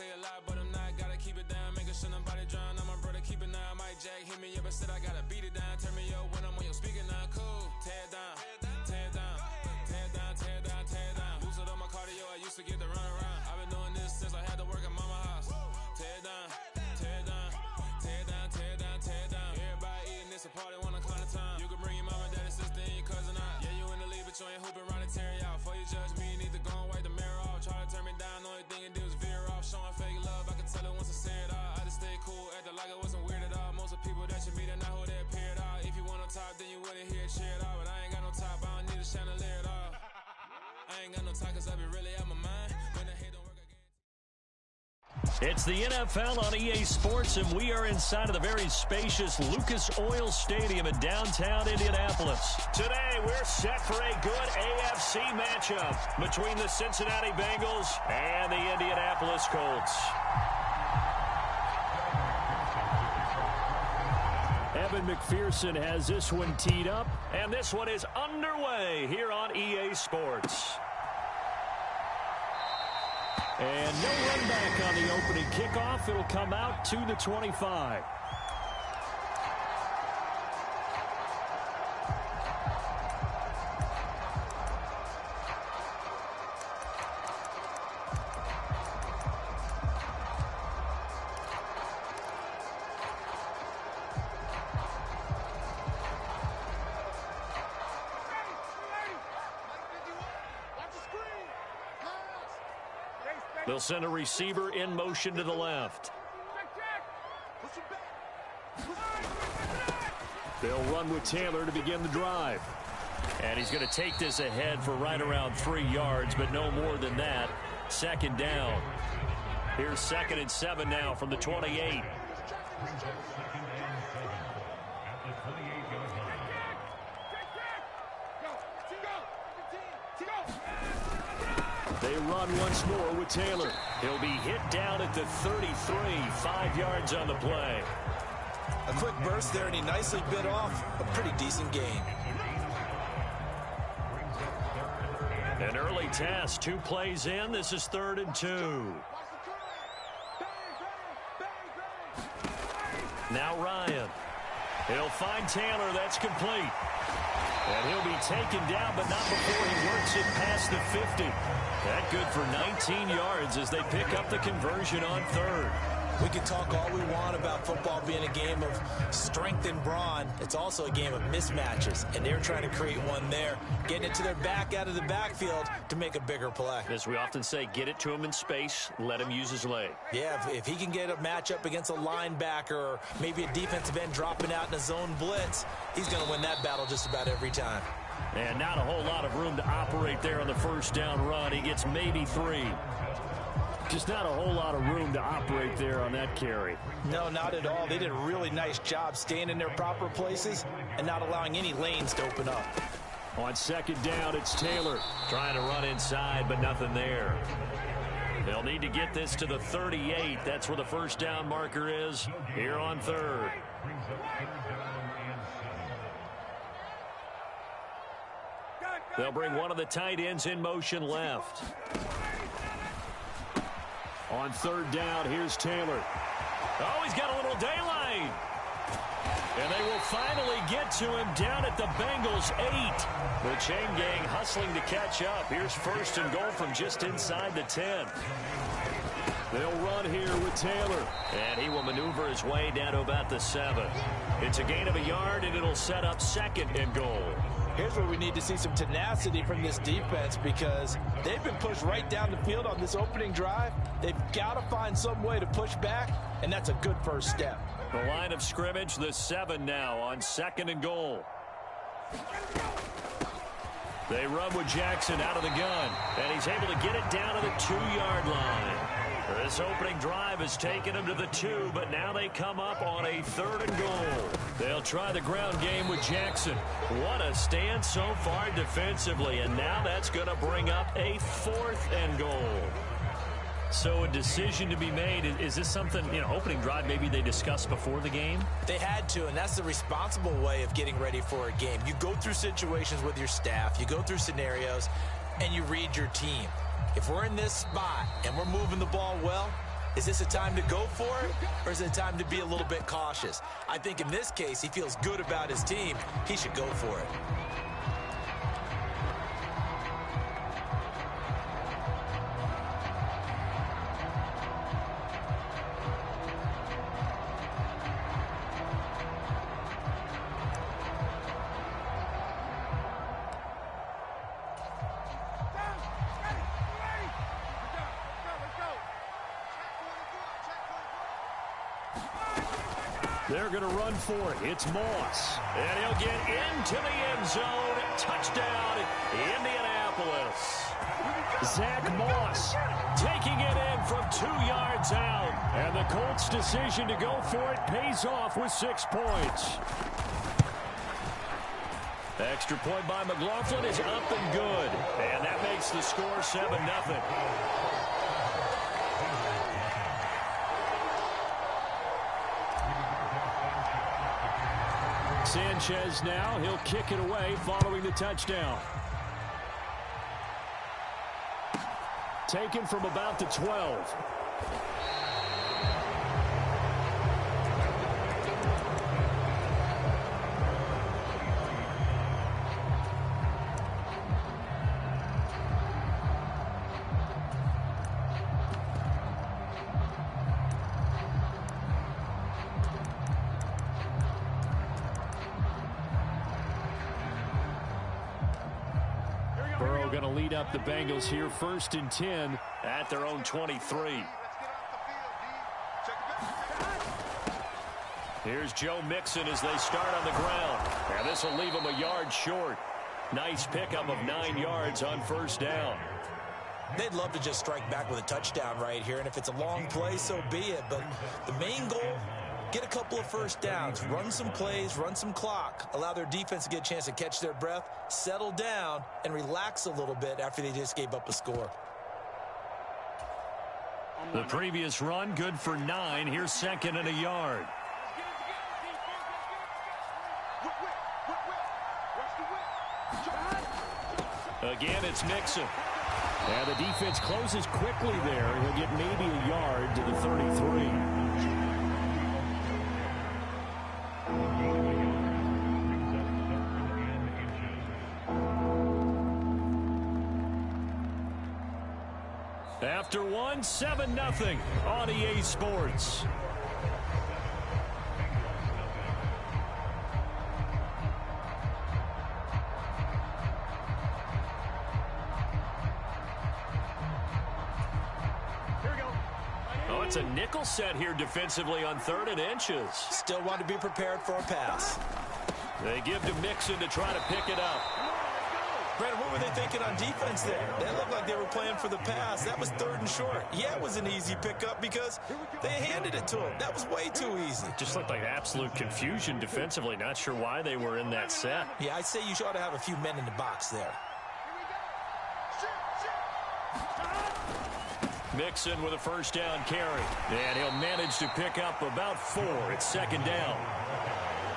say a lot, but I'm not. Gotta keep it down, making sure nobody drown. I'm my brother, keep it now. Mike Jack hit me up and said I gotta beat it down. Turn me up when I'm on your speaker now. Cool, tear it down, tear it down, tear it down, tear it down, tear it down. Lose it on my cardio, I used to get the run around. I've been doing this since I had to work at mama house. Tear it down, tear it down, tear it down, tear it down, tear it down. Everybody eating this a party, one o'clock of time. You can bring your mama, daddy, sister, and your cousin out. Yeah, you in the league, but you ain't hooping around and tear you out. Before you judge me, you need to go and wipe the mirror off. Try to turn me down, only thing it do is veer off. Showing fake love, I can tell it once I say it all. I just stay cool, acting like it wasn't weird at all. Most of the people that you meet are not who they appear at all. If you want on top, then you wouldn't hear it cheer at all. But I ain't got no top, I don't need a chandelier at all. I ain't got no time, cause I be really out my mind. When the hate don't work again. It's the NFL on EA Sports, and we are inside of the very spacious Lucas Oil Stadium in downtown Indianapolis. Today, we're set for a good AFC matchup between the Cincinnati Bengals and the Indianapolis Colts. Evan McPherson has this one teed up, and this one is underway here on EA Sports. And no run back on the opening kickoff. It'll come out to the 25. They'll send a receiver in motion to the left. They'll run with Taylor to begin the drive. And he's going to take this ahead for right around 3 yards, but no more than that. Second down. Here's 2nd and 7 now from the 28. They run once more with Taylor. He'll be hit down at the 33, 5 yards on the play. A quick burst there, and he nicely bit off a pretty decent gain. An early test, 2 plays in. This is 3rd and 2. Now Ryan. He'll find Taylor. That's complete. And he'll be taken down, but not before he works it past the 50. That good for 19 yards as they pick up the conversion on 3rd. We can talk all we want about football being a game of strength and brawn. It's also a game of mismatches, and they're trying to create one there, getting it to their back out of the backfield to make a bigger play. As we often say, get it to him in space, let him use his leg. Yeah, if he can get a matchup against a linebacker or maybe a defensive end dropping out in a zone blitz, he's going to win that battle just about every time. And not a whole lot of room to operate there on the first down run. He gets maybe 3. Just not a whole lot of room to operate there on that carry. No, not at all. They did a really nice job staying in their proper places and not allowing any lanes to open up. On 2nd down, it's Taylor trying to run inside, but nothing there. They'll need to get this to the 38. That's where the first down marker is here on 3rd. They'll bring one of the tight ends in motion left. On 3rd down, here's Taylor. Oh, he's got a little daylight. And they will finally get to him down at the Bengals' 8. The chain gang hustling to catch up. Here's 1st and goal from just inside the 10. They'll run here with Taylor. And he will maneuver his way down to about the 7. It's a gain of a yard, and it'll set up 2nd and goal. Here's where we need to see some tenacity from this defense because they've been pushed right down the field on this opening drive. They've got to find some way to push back, and that's a good first step. The line of scrimmage, the 7 now on 2nd and goal. They run with Jackson out of the gun, and he's able to get it down to the 2-yard line. This opening drive has taken them to the 2, but now they come up on a 3rd and goal. They'll try the ground game with Jackson. What a stand so far defensively, and now that's going to bring up a 4th and goal. So a decision to be made. Is this something, opening drive maybe they discussed before the game? They had to, and that's the responsible way of getting ready for a game. You go through situations with your staff. You go through scenarios, and you read your team. If we're in this spot and we're moving the ball well, Is this a time to go for it, or is it a time to be a little bit cautious? I think in this case, he feels good about his team. He should go for it. They're going to run for it. It's Moss. And he'll get into the end zone. Touchdown, Indianapolis. Zach Moss taking it in from 2 yards out. And the Colts' decision to go for it pays off with 6 points. Extra point by McLaughlin is up and good. And that makes the score 7-0. Sanchez now, he'll kick it away following the touchdown. Taken from about the 12. Going to lead up the Bengals here, 1st and 10 at their own 23. Here's Joe Mixon as they start on the ground. And this will leave him a yard short. Nice pickup of 9 yards on 1st down. They'd love to just strike back with a touchdown right here, and if it's a long play, so be it. But the main goal, get a couple of 1st downs, run some plays, run some clock, allow their defense to get a chance to catch their breath, settle down, and relax a little bit after they just gave up a score. The previous run, good for 9. Here's 2nd and a yard. Again, it's Mixon. And the defense closes quickly there. He'll get maybe a yard to the 33. After 1, 7-0 on EA Sports. Oh, it's a nickel set here defensively on 3rd and inches. Still want to be prepared for a pass. They give to Mixon to try to pick it up. Brad, what were they thinking on defense there? They looked like they were playing for the pass. That was 3rd and short. Yeah, it was an easy pickup because they handed it to him. That was way too easy. Just looked like absolute confusion defensively. Not sure why they were in that set. Yeah, I'd say you ought to have a few men in the box there. Mixon with a 1st down carry. And he'll manage to pick up about 4. It's 2nd down.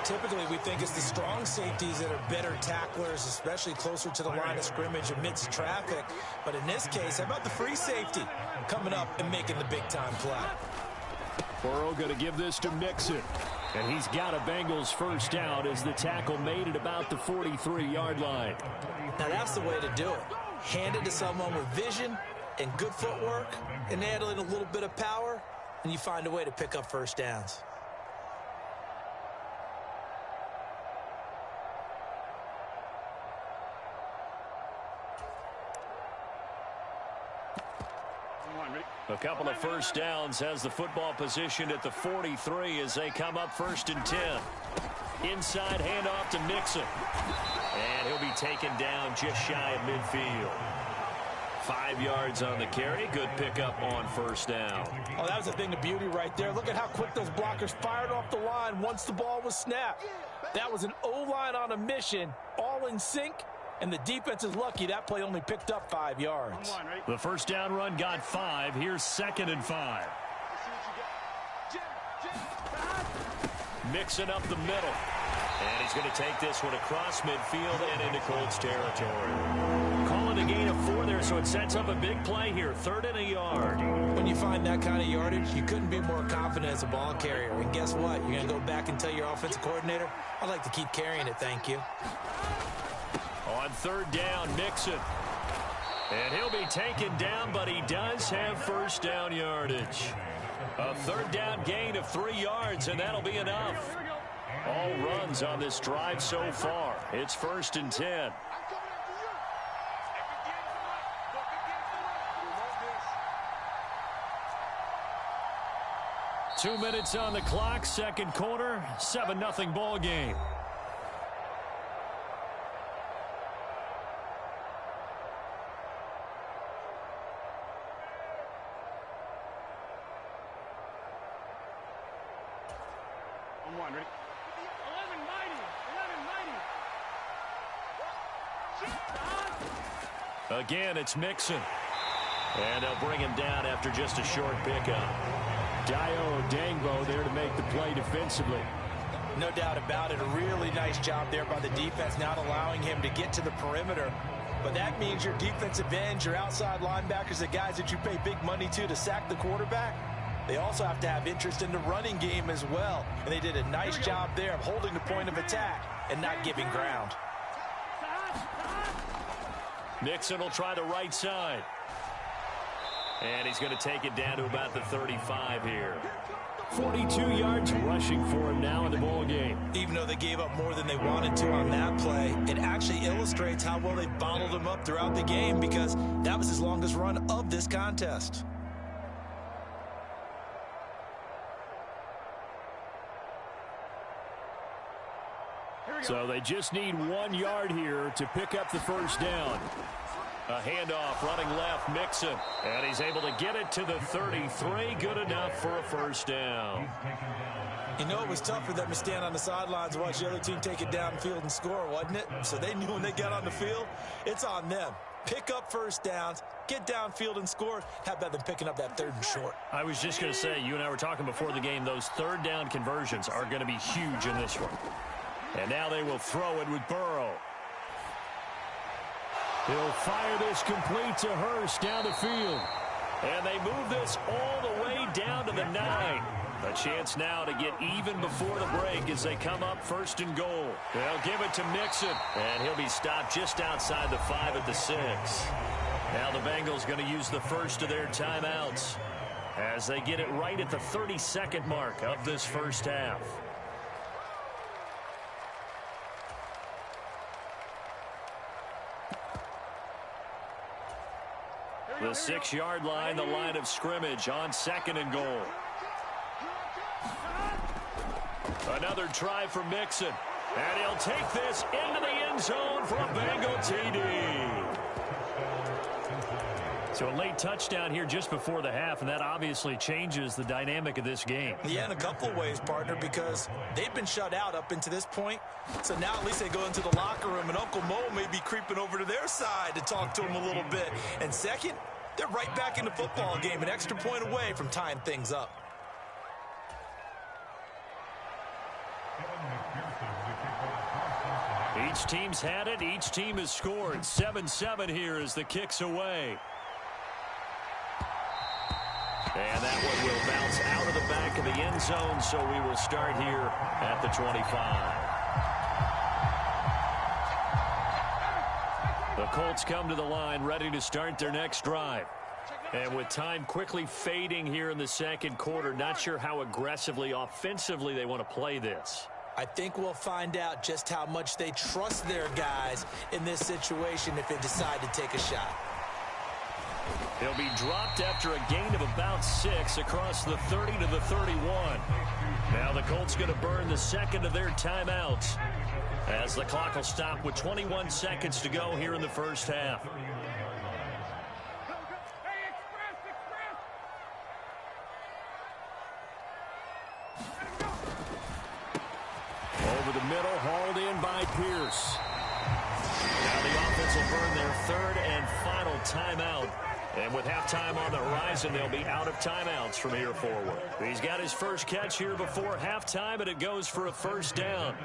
Typically, we think it's the strong safeties that are better tacklers, especially closer to the line of scrimmage amidst traffic. But in this case, how about the free safety coming up and making the big-time play? Burrow going to give this to Mixon. And he's got a Bengals 1st down as the tackle made it about the 43-yard line. Now, that's the way to do it. Hand it to someone with vision and good footwork, and add in a little bit of power, and you find a way to pick up 1st downs. A couple of 1st downs has the football positioned at the 43 as they come up 1st and 10. Inside handoff to Mixon. And he'll be taken down just shy of midfield. 5 yards on the carry. Good pickup on 1st down. Oh, that was a thing of beauty right there. Look at how quick those blockers fired off the line once the ball was snapped. That was an O-line on a mission, all in sync. And the defense is lucky that play only picked up 5 yards. The 1st down run got 5. Here's 2nd and 5. Mixing up the middle. And he's going to take this one across midfield and into Colts territory. Calling a gain of 4 there, so it sets up a big play here. 3rd and a yard. When you find that kind of yardage, you couldn't be more confident as a ball carrier. And guess what? You're going to go back and tell your offensive coordinator, I'd like to keep carrying it, thank you. On 3rd down, Mixon. And he'll be taken down, but he does have first down yardage. A 3rd down gain of 3 yards, and that'll be enough. All runs on this drive so far. It's 1st and 10. Two minutes on the clock, second quarter, 7-0 ball game. Again, it's Mixon. And they'll bring him down after just a short pickup. Dio Dangbo there to make the play defensively. No doubt about it. A really nice job there by the defense, not allowing him to get to the perimeter. But that means your defensive ends, your outside linebackers, the guys that you pay big money to sack the quarterback, they also have to have interest in the running game as well. And they did a nice job there of holding the point of attack and not giving ground. Mixon will try the right side. And he's going to take it down to about the 35 here. 42 yards rushing for him now in the ball game. Even though they gave up more than they wanted to on that play, it actually illustrates how well they bottled him up throughout the game, because that was his longest run of this contest. So they just need 1 yard here to pick up the first down. A handoff running left, Mixon. And he's able to get it to the 33. Good enough for a first down. You know, it was tough for them to stand on the sidelines and watch the other team take it downfield and score, wasn't it? So they knew when they got on the field, it's on them. Pick up first downs, get downfield and score. How about them picking up that 3rd and short? I was just going to say, you and I were talking before the game, those 3rd down conversions are going to be huge in this one. And now they will throw it with Burrow. He'll fire this complete to Hurst down the field. And they move this all the way down to the 9. A chance now to get even before the break as they come up 1st and goal. They'll give it to Mixon. And he'll be stopped just outside the 5 at the 6. Now the Bengals going to use the first of their timeouts as they get it right at the 32nd mark of this first half. The 6-yard line, the line of scrimmage on 2nd and goal. Another try for Mixon. And he'll take this into the end zone for a Bengal TD. So a late touchdown here just before the half, and that obviously changes the dynamic of this game. Yeah, in a couple of ways, partner, because they've been shut out up until this point. So now at least they go into the locker room, and Uncle Mo may be creeping over to their side to talk to him a little bit. And second, they're right back in the football game, an extra point away from tying things up. Each team's had it. Each team has scored. 7-7 here as the kick's away. And that one will bounce out of the back of the end zone, so we will start here at the 25. The Colts come to the line ready to start their next drive. And with time quickly fading here in the second quarter, not sure how aggressively, offensively they want to play this. I think we'll find out just how much they trust their guys in this situation if they decide to take a shot. He'll be dropped after a gain of about 6 across the 30 to the 31. Now the Colts going to burn the second of their timeouts as the clock will stop with 21 seconds to go here in the first half. Over the middle, hauled in by Pierce. Now the offense will burn their 3rd and final timeout. And with halftime on the horizon, they'll be out of timeouts from here forward. He's got his first catch here before halftime, and it goes for a first down.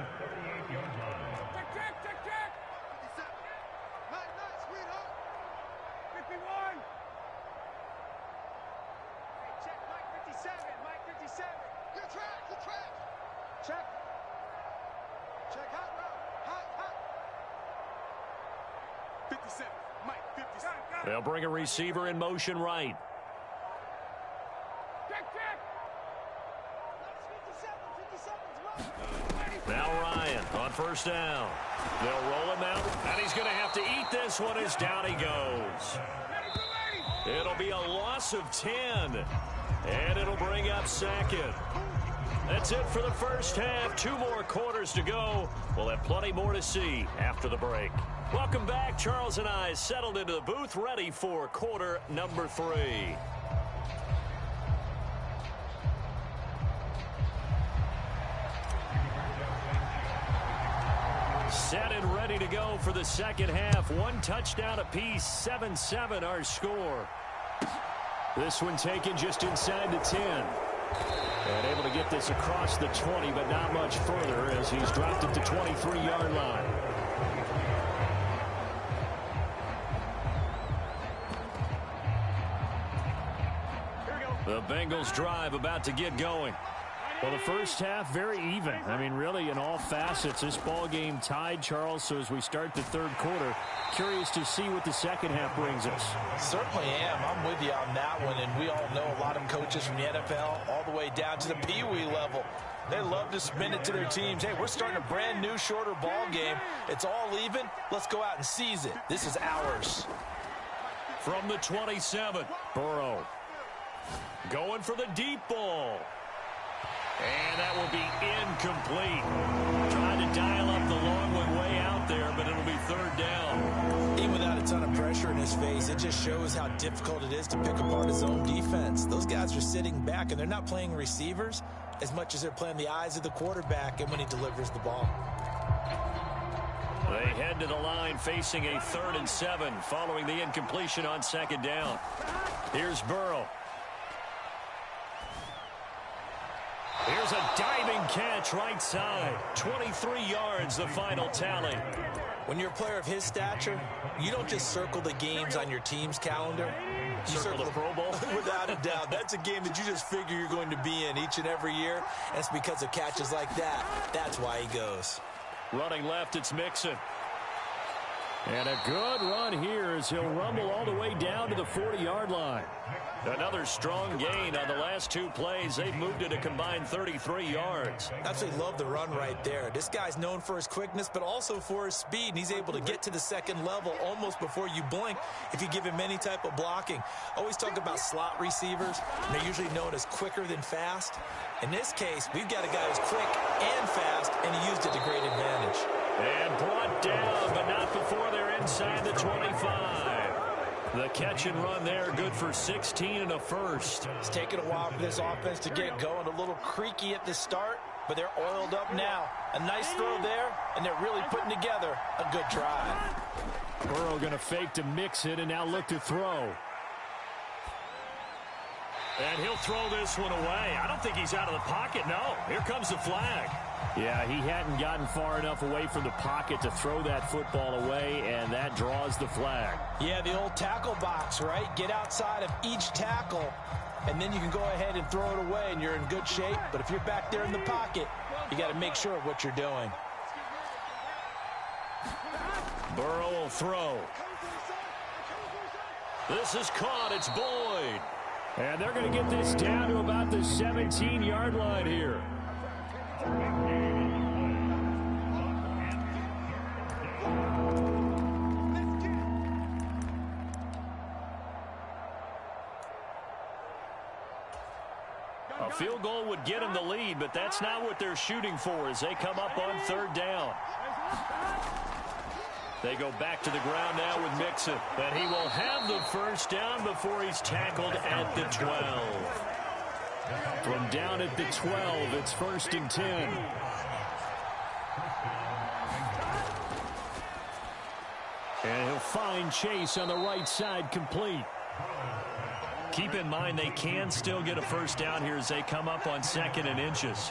They'll bring a receiver in motion right. Now Ryan on first down. They'll roll him out, and he's going to have to eat this one as down he goes. It'll be a loss of 10, and it'll bring up second. That's it for the first half. 2 more quarters to go. We'll have plenty more to see after the break. Welcome back. Charles and I settled into the booth, ready for quarter number 3. Set and ready to go for the second half. 1 touchdown apiece, 7-7 our score. This one taken just inside the 10. And able to get this across the 20, but not much further as he's dropped it to 23-yard line. The Bengals drive about to get going. Well, the first half, very even. I mean, really, in all facets, this ball game tied, Charles. So as we start the third quarter, curious to see what the second half brings us. Certainly am. I'm with you on that one. And we all know a lot of coaches from the NFL all the way down to the Pee Wee level. They love to spin it to their teams. Hey, we're starting a brand new, shorter ball game. It's all even. Let's go out and seize it. This is ours. From the 27, Burrow going for the deep ball. And that will be incomplete. Trying to dial up the long one way out there, but it'll be third down. Even without a ton of pressure in his face, it just shows how difficult it is to pick apart his own defense. Those guys are sitting back, and they're not playing receivers as much as they're playing the eyes of the quarterback and when he delivers the ball. They head to the line facing a 3rd and 7 following the incompletion on second down. Here's Burrow. Here's a diving catch right side. 23 yards, the final tally. When you're a player of his stature, you don't just circle the games on your team's calendar. You circle the Pro Bowl? Without a doubt. That's a game that you just figure you're going to be in each and every year. And it's because of catches like that. That's why he goes. Running left, it's Mixon. And a good run here as he'll rumble all the way down to the 40-yard line. Another strong gain on the last 2 plays. They've moved it a combined 33 yards. Absolutely love the run right there. This guy's known for his quickness, but also for his speed. And he's able to get to the second level almost before you blink if you give him any type of blocking. Always talk about slot receivers. And they're usually known as quicker than fast. In this case, we've got a guy who's quick and fast, and he used it to great advantage. And brought down, but not before they're inside the 25. The catch and run there, good for 16 and a first. It's taken a while for this offense to get going. A little creaky at the start, but they're oiled up now. A nice throw there, and they're really putting together a good drive. Burrow going to fake to mix it and now look to throw. And he'll throw this one away. I don't think he's out of the pocket, no. Here comes the flag. Yeah, he hadn't gotten far enough away from the pocket to throw that football away, and that draws the flag. Yeah, the old tackle box, right? Get outside of each tackle, and then you can go ahead and throw it away, and you're in good shape. But if you're back there in the pocket, you got to make sure of what you're doing. Burrow will throw. This is caught. It's Boyd. And they're going to get this down to about the 17-yard line here. A field goal would get them the lead, but that's not what they're shooting for as they come up on 3rd down. They go back to the ground now with Mixon, and he will have the first down before he's tackled at the 12. From down at the 12, it's 1st and 10. And he'll find Chase on the right side, complete. Keep in mind they can still get a first down here as they come up on 2nd and inches.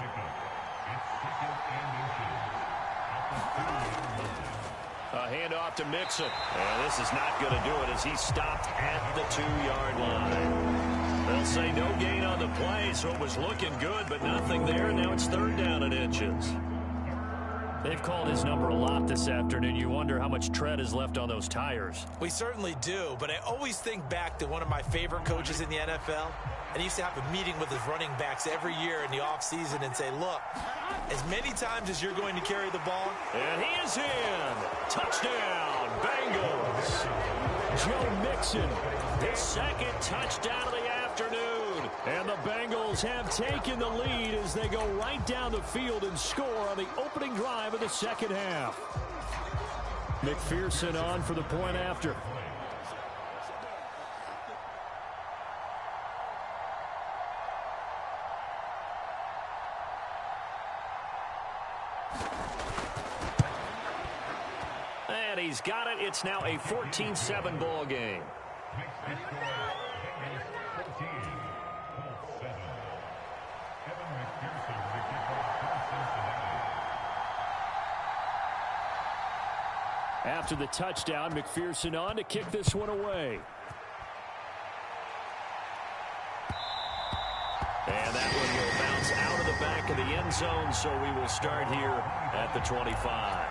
A handoff to Mixon. And this is not going to do it as he's stopped at the 2-yard line. They'll say no gain on the play, so it was looking good, but nothing there. Now it's 3rd down and inches. They've called his number a lot this afternoon. You wonder how much tread is left on those tires. We certainly do, but I always think back to one of my favorite coaches in the NFL. And he used to have a meeting with his running backs every year in the offseason and say, look, as many times as you're going to carry the ball. And he is in. Touchdown, Bengals. Joe Mixon, His second touchdown of the afternoon. and the Bengals have taken the lead as they go right down the field and score on the opening drive of the second half. McPherson on for the point after. And he's got it. It's now a 14-7 ball game. After the touchdown, McPherson on to kick this one away. And that one will bounce out of the back of the end zone, so we will start here at the 25.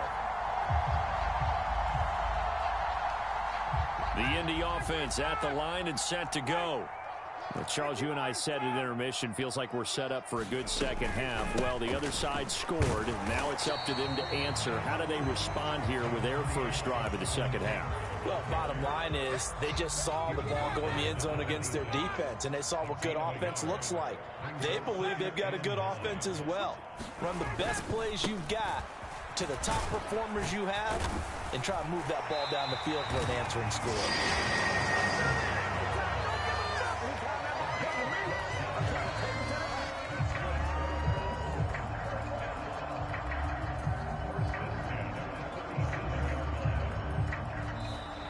The Indy offense at the line and set to go. Well, Charles, you and I said at intermission, feels like we're set up for a good second half. Well, the other side scored, and now it's up to them to answer. How do they respond here with their first drive of the second half? Well, bottom line is they just saw the ball go in the end zone against their defense, and they saw what good offense looks like. They believe they've got a good offense as well. Run the best plays you've got to the top performers you have, and try to move that ball down the field for an answering score.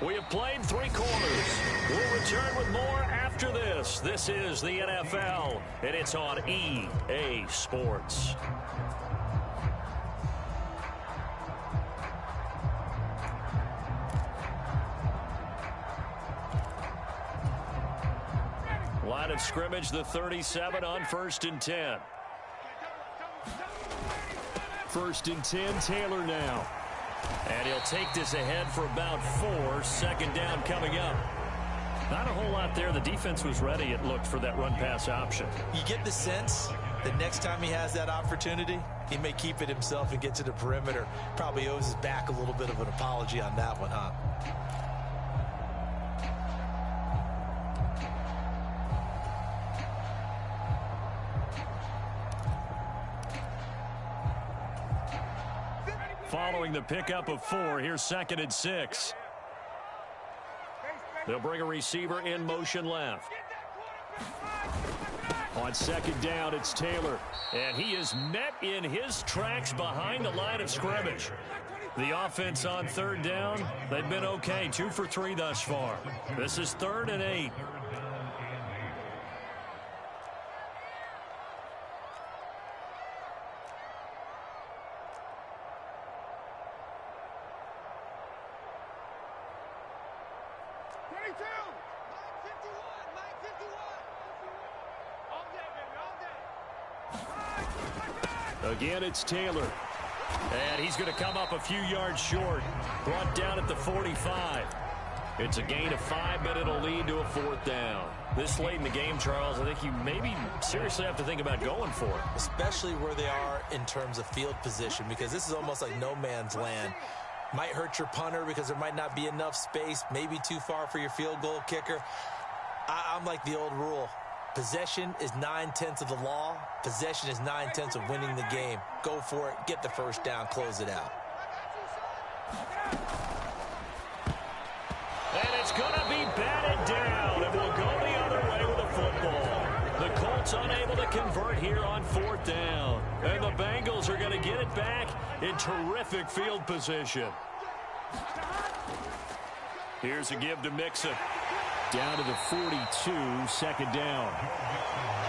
We have played three quarters. We'll return with more after this. This is the NFL, and it's on EA Sports. Line of scrimmage, the 37 on 1st and 10. 1st and 10, Taylor now. And he'll take this ahead for about 4. Second down coming up. Not a whole lot there. The defense was ready, it looked, for that run-pass option. You get the sense that next time he has that opportunity, he may keep it himself and get to the perimeter. Probably owes his back a little bit of an apology on that one, huh? Following the pickup of 4, here's 2nd and 6. They'll bring a receiver in motion left. On 2nd down, it's Taylor. And he is met in his tracks behind the line of scrimmage. The offense on 3rd down, they've been okay. 2 for 3 thus far. This is 3rd and 8. Again, it's Taylor. And he's going to come up a few yards short. Brought down at the 45. It's a gain of 5, but it'll lead to a 4th down. This late in the game, Charles, I think you maybe seriously have to think about going for it. Especially where they are in terms of field position, because this is almost like no man's land. Might hurt your punter because there might not be enough space, maybe too far for your field goal kicker. I'm like the old rule. Possession is 9/10 of the law. Possession is 9/10 of winning the game. Go for it. Get the first down. Close it out. And it's going to be batted down, and we'll go the other way with the football. The Colts unable to convert here on 4th down. And the Bengals are going to get it back in terrific field position. Here's a give to Mixon. Down to the 42, second down.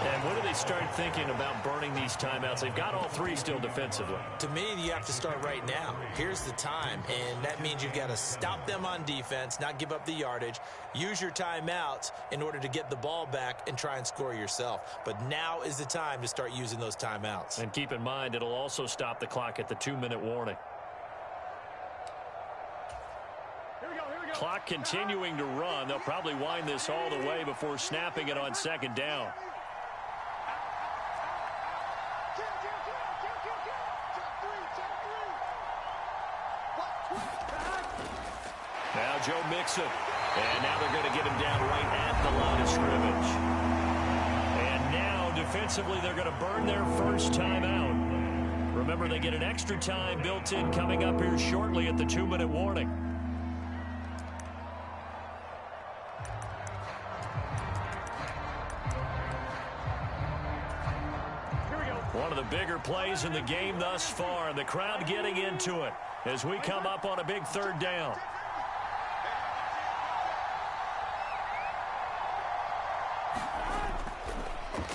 And when do they start thinking about burning these timeouts? They've got all three still defensively. To me, you have to start right now. Here's the time, and that means you've got to stop them on defense, not give up the yardage, use your timeouts in order to get the ball back and try and score yourself. But now is the time to start using those timeouts. And keep in mind, it'll also stop the clock at the 2-minute warning. Clock continuing to run. They'll probably wind this all the way before snapping it on second down. Now Joe Mixon. And now they're going to get him down right at the line of scrimmage. And now defensively they're going to burn their first timeout. Remember, they get an extra time built in coming up here shortly at the 2-minute warning. One of the bigger plays in the game thus far, and the crowd getting into it as we come up on a big third down.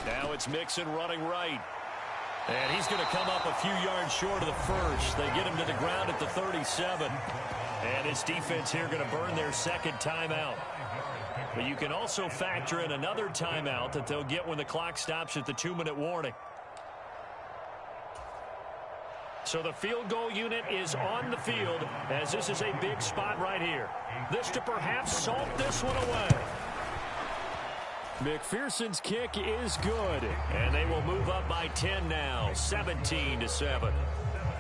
Now it's Mixon running right. And he's going to come up a few yards short of the first. They get him to the ground at the 37. And his defense here going to burn their second timeout. But you can also factor in another timeout that they'll get when the clock stops at the 2-minute warning. So the field goal unit is on the field as this is a big spot right here. This to perhaps salt this one away. McPherson's kick is good. And they will move up by 10 now, 17-7.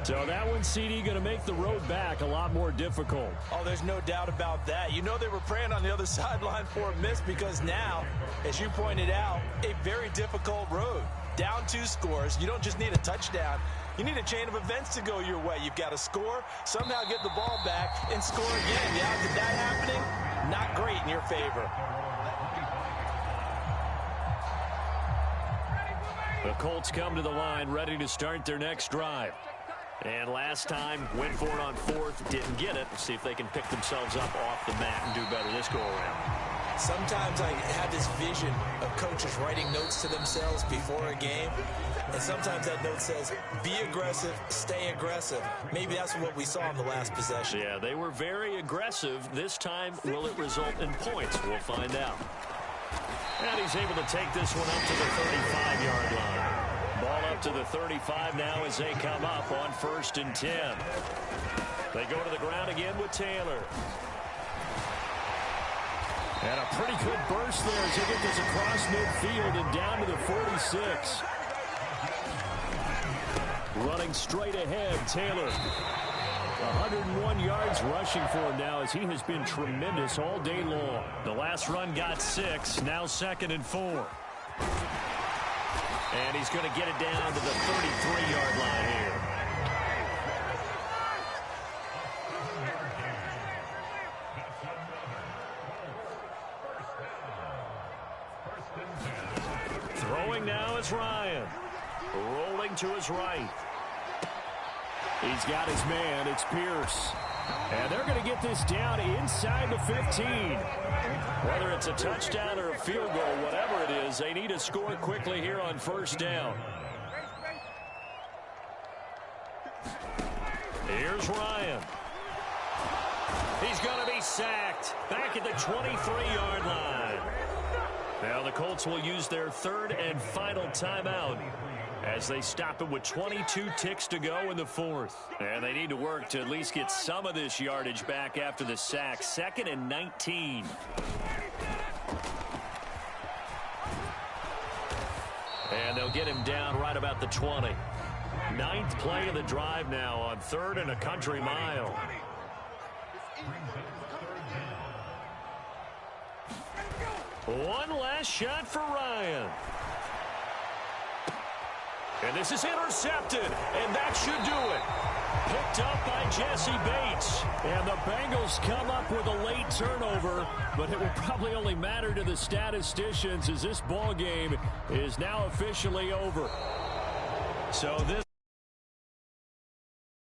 So that one, CD, going to make the road back a lot more difficult. Oh, there's no doubt about that. You know they were praying on the other sideline for a miss because now, as you pointed out, a very difficult road. Down 2 scores. You don't just need a touchdown. You need a chain of events to go your way. You've got to score, somehow get the ball back, and score again. The odds of that happening, not great in your favor. The Colts come to the line ready to start their next drive. And last time, went for it on 4th, didn't get it. Let's see if they can pick themselves up off the mat and do better this go-around. Sometimes I have this vision of coaches writing notes to themselves before a game, and sometimes that note says, be aggressive, stay aggressive. Maybe that's what we saw in the last possession. Yeah, they were very aggressive. This time, will it result in points? We'll find out. And he's able to take this one up to the 35-yard line. Ball up to the 35 now as they come up on 1st and 10. They go to the ground again with Taylor. And a pretty good burst there as he gets this across midfield and down to the 46. Running straight ahead, Taylor. 101 yards rushing for him now as he has been tremendous all day long. The last run got 6, now 2nd and 4. And he's going to get it down to the 33-yard line here. Throwing now is Ryan. Rolling to his right. He's got his man. It's Pierce. And they're going to get this down inside the 15. Whether it's a touchdown or a field goal, whatever it is, they need to score quickly here on 1st down. Here's Ryan. He's going to be sacked. Back at the 23-yard line. Now the Colts will use their 3rd and final timeout as they stop it with 22 ticks to go in the 4th. And they need to work to at least get some of this yardage back after the sack. 2nd and 19. And they'll get him down right about the 20. 9th play of the drive now on 3rd and a country mile. One last shot for Ryan. And this is intercepted, and that should do it. Picked up by Jesse Bates. And the Bengals come up with a late turnover, but it will probably only matter to the statisticians as this ball game is now officially over. So this